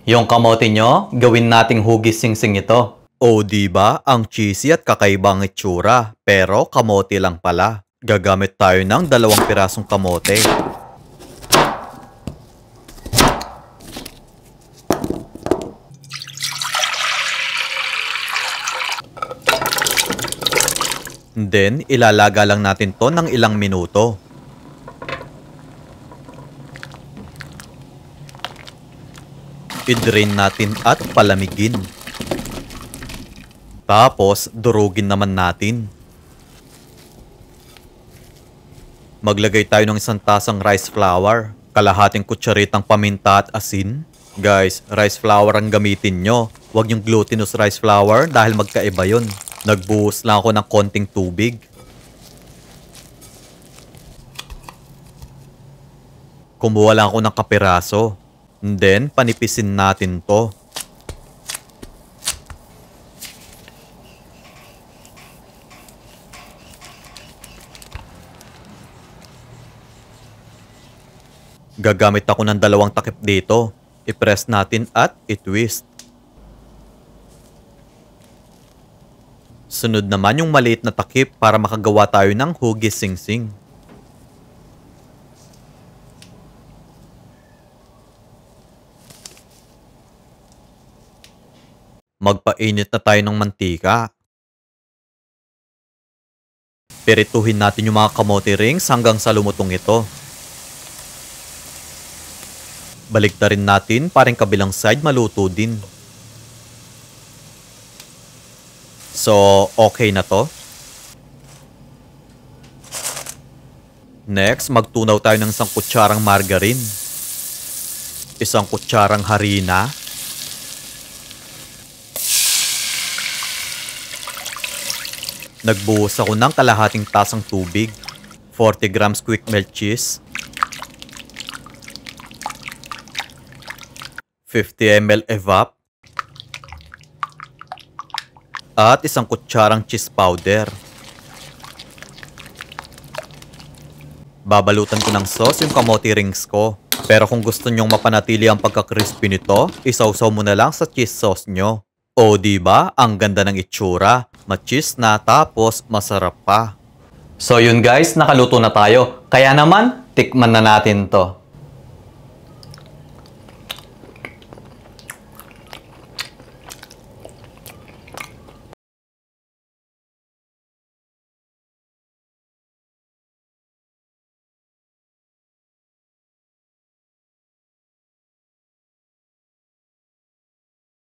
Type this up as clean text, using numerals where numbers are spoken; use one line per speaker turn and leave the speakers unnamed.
Yung kamote nyo, gawin nating hugis singsing ito.
O di ba ang cheesy at kakaibang itsura, pero kamote lang pala. Gagamit tayo ng 2 pirasong kamote. Then, ilalaga lang natin to ng ilang minuto. I-drain natin at palamigin. Tapos, durugin naman natin. Maglagay tayo ng 1 tasang rice flour, kalahating kutsaritang paminta at asin. Guys, rice flour ang gamitin nyo. Huwag yung glutinous rice flour dahil magkaiba yun. Nagbuhos lang ako ng konting tubig. Kumuha lang ako ng kapiraso. Then, panipisin natin to. Gagamit ako ng 2 takip dito. I-press natin at i-twist. Sunod naman yung maliit na takip para makagawa tayo ng hugis singsing. Magpainit na tayo ng mantika. Pirituhin natin yung mga kamote rings hanggang sa lumutong ito. Baliktarin natin para yung kabilang side maluto din. So, okay na to. Next, magtunaw tayo ng 1 kutsarang margarine. 1 kutsarang harina. Nagbuhos ako ng kalahating tasang tubig. 40 grams quick melt cheese. 50 ml evap. At 1 kutsarang cheese powder. Babalutan ko ng sauce yung kamote rings ko. Pero kung gusto nyong mapanatili ang pagka-crispy nito, isawsaw mo na lang sa cheese sauce nyo. O diba, ang ganda ng itsura. Ma-cheese na tapos masarap pa.
So yun guys, nakaluto na tayo. Kaya naman, tikman na natin to.